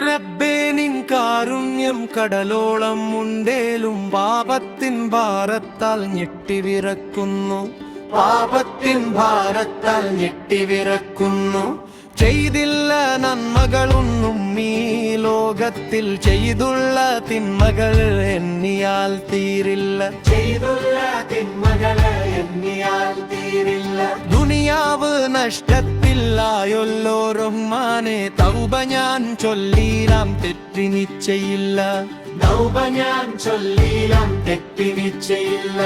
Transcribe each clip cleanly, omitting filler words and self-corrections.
റബ്ബേ നിൻ കാരുണ്യം കടലോളം ഉണ്ടേലും പാപത്തിൻ ഭാരത്താൽ ഞെട്ടിവിറക്കുന്നു, പാപത്തിൻ ഭാരത്താൽ ഞെട്ടിവിറക്കുന്നു. ചെയ്തില്ല നന്മകളൊന്നും ഈ ലോകത്തിൽ, ചെയ്തുള്ള തിന്മകൾ എണ്ണിയാൽ തീരില്ല, ചെയ്തുള്ള തിന്മകൾ എണ്ണിയാൽ തീരില്ല. ദുനിയാവ് നഷ്ടത്തിലായൊല്ലോ റഹ്മാനെ, തൗബ ഞാൻ ചൊല്ലിയിലാം തെറ്റി നിശ്ചയില്ല, തൗബ ഞാൻ ചൊല്ലിയിലാം തെറ്റി നിശ്ചയില്ല.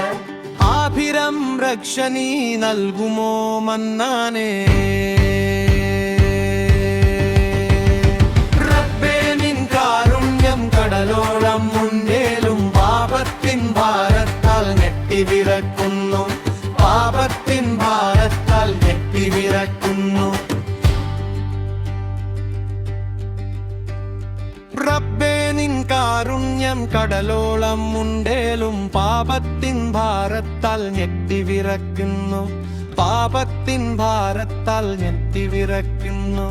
ആഭിരം രക്ഷ നീ നൽകുമോ മന്നാനേ, റബ്ബേ നിൻ കാരുണ്യം കടലോളം ഉണ്ടേലും പാപത്തിൻ ഭാരത്താൽ ഞെട്ടിവിറക്കുന്നു, പാപത്തിൻ ഭാരത്താൽ ഞെട്ടിവിറക്കുന്നു. റബ്ബേ നിൻ കാരുണ്യം കടലോളം ഉണ്ടേലും പാപത്തിൻ ഭാരത്താൽ ഞെട്ടിവിറക്കുന്നു, പാപത്തിൻ ഭാരത്താൽ ഞെട്ടിവിറക്കുന്നു.